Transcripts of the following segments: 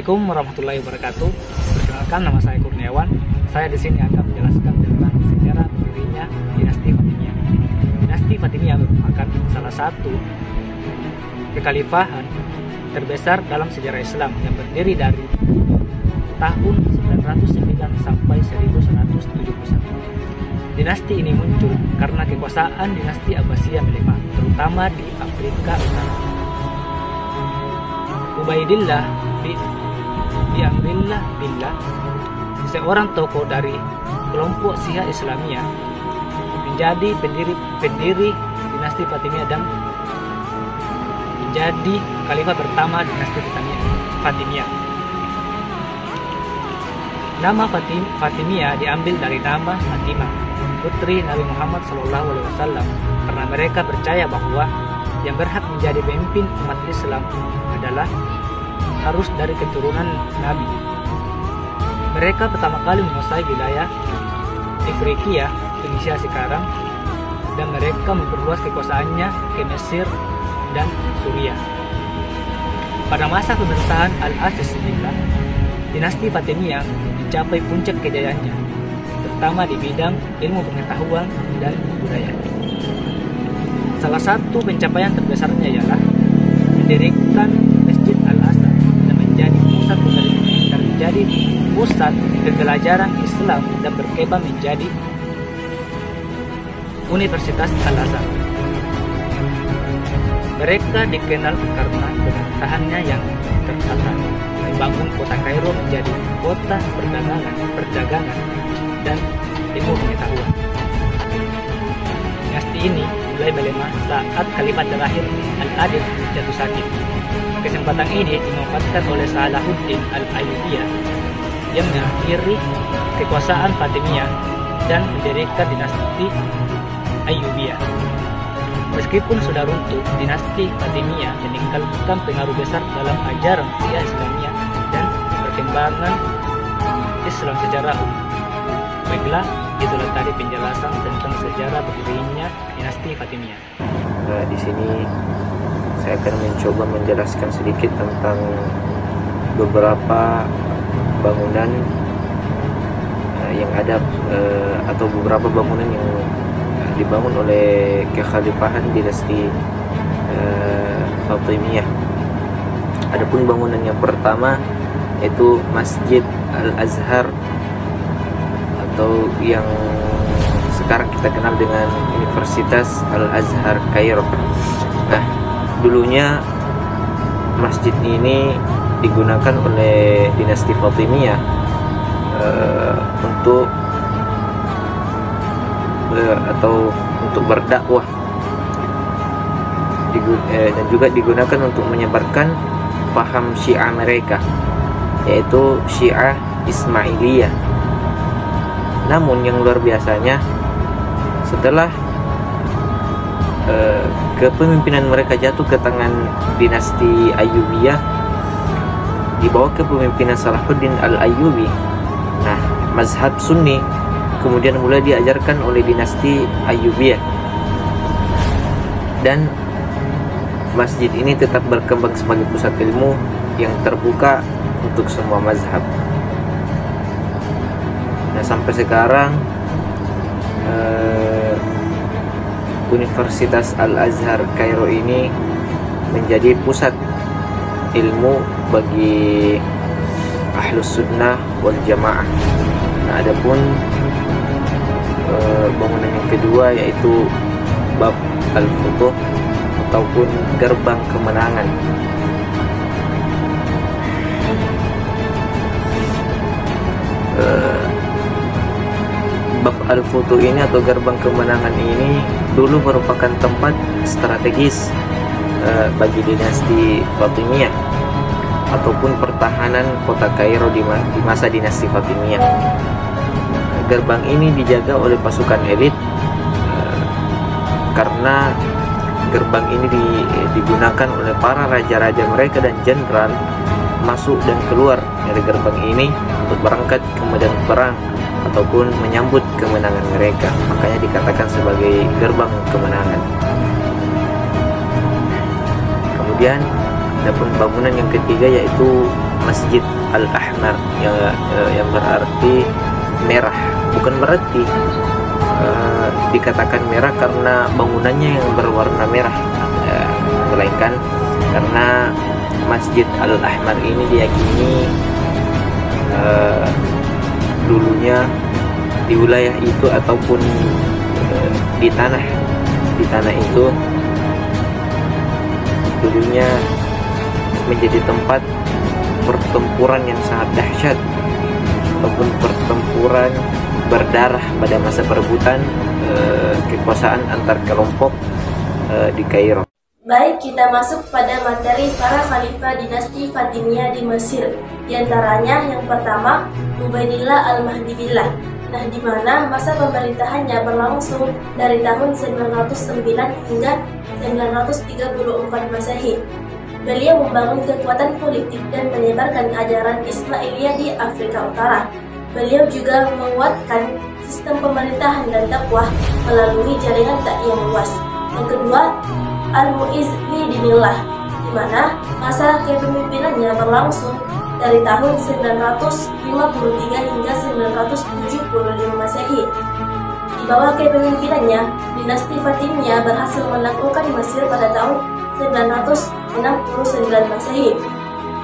Assalamualaikum warahmatullahi wabarakatuh. Perkenalkan, nama saya Kurniawan. Saya di sini akan menjelaskan tentang sejarah berdirinya dinasti Fatimiyah. Dinasti Fatimiyah merupakan salah satu kekhalifahan terbesar dalam sejarah Islam yang berdiri dari tahun 909 sampai 1171. Dinasti ini muncul karena kekuasaan dinasti Abbasiyah melemah, terutama di Afrika Utara. Ubaidillah bin Amrillah billah, seorang tokoh dari kelompok Syiah Islamiyah, menjadi pendiri dinasti Fatimiyah dan menjadi khalifah pertama dinasti Fatimiyah. Nama Fatimiyah diambil dari nama Fatimah, putri Nabi Muhammad SAW, karena mereka percaya bahwa yang berhak menjadi pemimpin umat Islam adalah harus dari keturunan Nabi. Mereka pertama kali menguasai wilayah Afrika, Tunisia sekarang, dan mereka memperluas kekuasaannya ke Mesir dan Suriah. Pada masa pemerintahan Al-Aziz billah, dinasti Fatimiyah mencapai puncak kejayaannya, terutama di bidang ilmu pengetahuan dan budaya. Salah satu pencapaian terbesarnya ialah mendirikan Masjid Al-Azhar dan menjadi pusat pembelajaran Islam dan berkembang menjadi Universitas Al-Azhar. Mereka dikenal karena pemerintahannya yang tertata, membangun kota Kairo menjadi kota perdagangan dan ilmu pengetahuan. Dinasti ini mulai melemah saat khalifah terakhir Al-Adil jatuh sakit. Kesempatan ini dimanfaatkan oleh Salahuddin Al-Ayyubiyah yang mengakhiri kekuasaan Fatimiyah dan mendirikan dinasti Ayyubiyah. Meskipun sudah runtuh, dinasti Fatimiyah meninggalkan pengaruh besar dalam ajaran Syiah Islamiyah dan perkembangan Islam secara umum. Baiklah, itulah tadi penjelasan tentang sejarah berdirinya dinasti Fatimiyah. Di sini saya akan mencoba menjelaskan sedikit tentang beberapa bangunan yang ada atau beberapa bangunan yang dibangun oleh kekhalifahan dinasti Fatimiyah. Adapun bangunan yang pertama yaitu Masjid Al-Azhar atau yang sekarang kita kenal dengan Universitas Al-Azhar Kairo. Nah, dulunya masjid ini digunakan oleh dinasti Fatimiyah untuk berdakwah, dan juga digunakan untuk menyebarkan paham Syiah mereka, yaitu Syiah Ismailiyah. Namun yang luar biasanya, setelah kepemimpinan mereka jatuh ke tangan dinasti Ayyubiyah di bawah kepemimpinan Salahuddin Al-Ayyubi, nah, mazhab Sunni kemudian mulai diajarkan oleh dinasti Ayyubiyah, dan masjid ini tetap berkembang sebagai pusat ilmu yang terbuka untuk semua mazhab. Nah, sampai sekarang Universitas Al-Azhar Kairo ini menjadi pusat ilmu bagi Ahlus Sunnah wal Jamaah. Nah, adapun bangunan yang kedua yaitu Bab Al-Futuh ataupun gerbang kemenangan. Bab Al-Futuh ini atau gerbang kemenangan ini dulu merupakan tempat strategis bagi dinasti Fatimiyah ataupun pertahanan kota Kairo di masa dinasti Fatimiyah. Gerbang ini dijaga oleh pasukan elit karena gerbang ini digunakan oleh para raja-raja mereka dan jenderal masuk dan keluar dari gerbang ini untuk berangkat ke medan perang ataupun menyambut kemenangan mereka. Makanya dikatakan sebagai gerbang kemenangan. Kemudian ada bangunan yang ketiga yaitu Masjid Al-Ahmar yang berarti merah. Bukan berarti dikatakan merah karena bangunannya yang berwarna merah, melainkan karena Masjid Al-Ahmar ini diyakini dulunya di wilayah itu ataupun di tanah itu dulunya menjadi tempat pertempuran yang sangat dahsyat ataupun pertempuran berdarah pada masa perebutan kekuasaan antar kelompok di Kairo. Baik, kita masuk pada materi para khalifah dinasti Fatimiyah di Mesir. Di antaranya yang pertama, Ubaidillah Al-Mahdi Billah. Nah, di mana masa pemerintahannya berlangsung dari tahun 909 hingga 934 Masehi. Beliau membangun kekuatan politik dan menyebarkan ajaran Ismailiyah di Afrika Utara. Beliau juga menguatkan sistem pemerintahan dan dakwah melalui jaringan dakwah luas. Yang kedua, Al-Mu'izz li Dinillah, di mana masa kepemimpinannya berlangsung dari tahun 953 hingga 975 Masehi. Di bawah kepemimpinannya, dinasti Fatimiyah berhasil menaklukkan Mesir pada tahun 969 Masehi.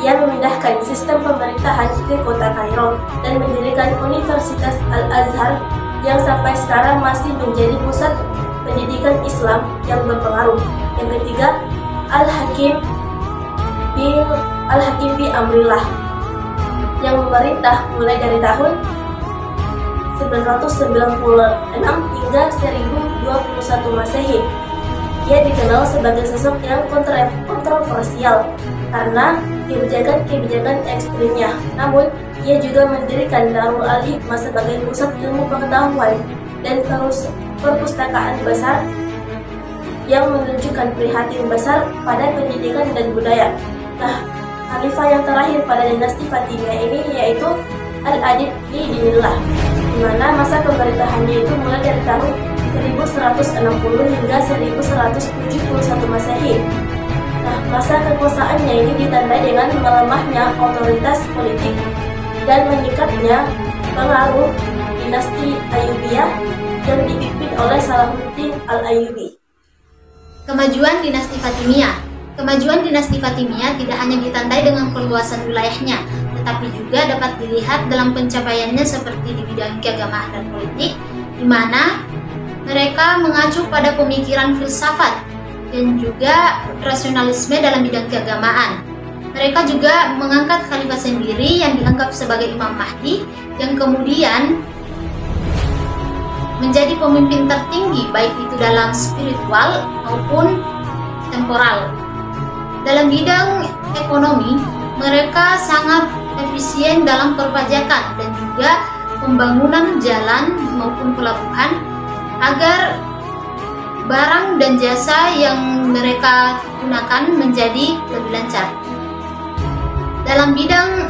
Ia memindahkan sistem pemerintahan ke kota Kairo dan mendirikan Universitas Al-Azhar yang sampai sekarang masih menjadi pusat pendidikan Islam yang berpengaruh. Yang ketiga, Al-Hakim bin Amrillah yang memerintah mulai dari tahun 996 hingga 1021 Masehi. Ia dikenal sebagai sosok yang kontroversial karena kebijakan-kebijakan ekstrimnya. Namun, ia juga mendirikan Darul Al-Hikmah sebagai pusat ilmu pengetahuan dan perpustakaan besar yang menunjukkan prihatin besar pada pendidikan dan budaya. Nah, khalifah yang terakhir pada dinasti Fatimiyah ini yaitu Al-Adid li Dinillah, di mana masa pemerintahannya itu mulai dari tahun 1160 hingga 1171 Masehi. Nah, masa kekuasaannya ini ditandai dengan melemahnya otoritas politik dan meningkatnya pengaruh dinasti Ayyubiyah yang dipimpin oleh Salahuddin Al-Ayyubi. Kemajuan dinasti Fatimiyah. Kemajuan dinasti Fatimiyah tidak hanya ditandai dengan perluasan wilayahnya, tetapi juga dapat dilihat dalam pencapaiannya seperti di bidang keagamaan dan politik, di mana mereka mengacu pada pemikiran filsafat dan juga rasionalisme dalam bidang keagamaan. Mereka juga mengangkat khalifah sendiri yang dianggap sebagai Imam Mahdi, yang kemudian menjadi pemimpin tertinggi baik itu dalam spiritual maupun temporal. Dalam bidang ekonomi, mereka sangat efisien dalam perpajakan dan juga pembangunan jalan maupun pelabuhan agar barang dan jasa yang mereka gunakan menjadi lebih lancar. Dalam bidang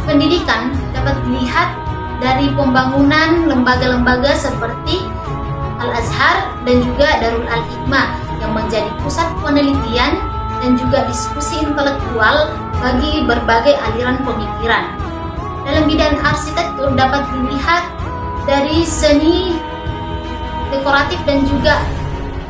pendidikan dapat dilihat dari pembangunan lembaga-lembaga seperti Al-Azhar dan juga Darul Al-Hikmah yang menjadi pusat penelitian dan juga diskusi intelektual bagi berbagai aliran pemikiran. Dalam bidang arsitektur dapat dilihat dari seni dekoratif dan juga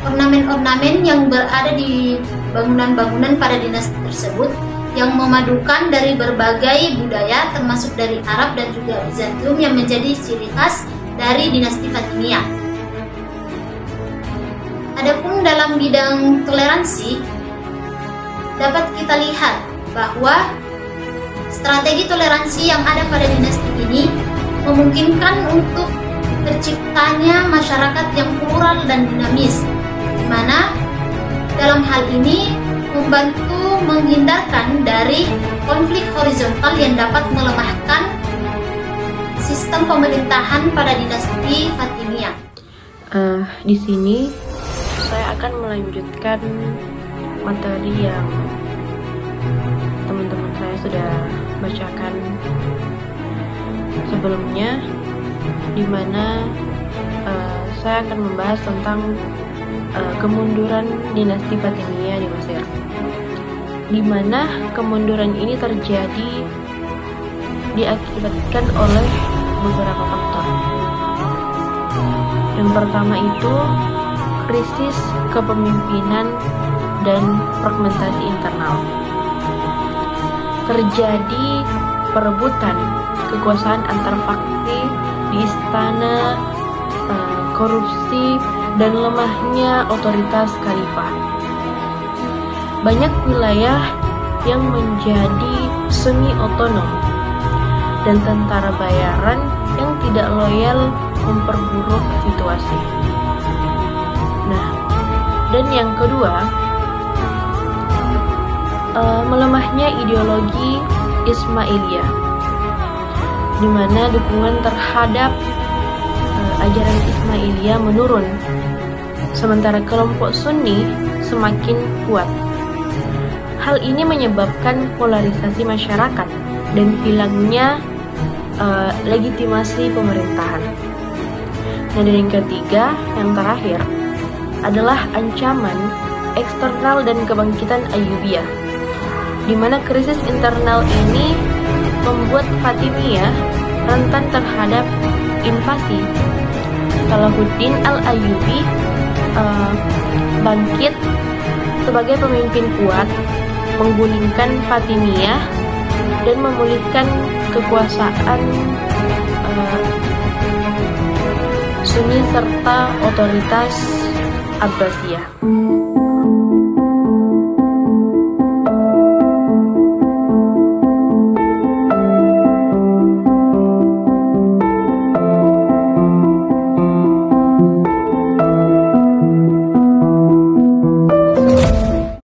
ornamen-ornamen yang berada di bangunan-bangunan pada dinasti tersebut yang memadukan dari berbagai budaya termasuk dari Arab dan juga Bizantium yang menjadi ciri khas dari dinasti Fatimiyah. Adapun dalam bidang toleransi dapat kita lihat bahwa strategi toleransi yang ada pada dinasti ini memungkinkan untuk terciptanya masyarakat yang plural dan dinamis, di mana dalam hal ini membantu menghindarkan dari konflik horizontal yang dapat melemahkan sistem pemerintahan pada dinasti Fatimiyah. Di sini saya akan melanjutkan materi yang teman-teman saya sudah bacakan sebelumnya, di mana saya akan membahas tentang kemunduran dinasti Fatimiyah di Mesir. di mana kemunduran ini terjadi diakibatkan oleh beberapa faktor. Yang pertama itu krisis kepemimpinan dan fragmentasi internal. Terjadi perebutan kekuasaan antar faksi di istana, korupsi, dan lemahnya otoritas khalifah. Banyak wilayah yang menjadi semi-otonom dan tentara bayaran yang tidak loyal memperburuk situasi. Nah, dan yang kedua, melemahnya ideologi Ismailiyah, di mana dukungan terhadap ajaran Ismailiyah menurun, sementara kelompok Sunni semakin kuat. Hal ini menyebabkan polarisasi masyarakat dan hilangnya legitimasi pemerintahan. Nah, dan yang ketiga, yang terakhir, adalah ancaman eksternal dan kebangkitan Ayyubiyah, di mana krisis internal ini membuat Fatimiyah rentan terhadap invasi. Salahuddin al-Ayyubi bangkit sebagai pemimpin kuat, menggulingkan Fatimiyah dan memulihkan kekuasaan Sunni serta otoritas Abbasiyah.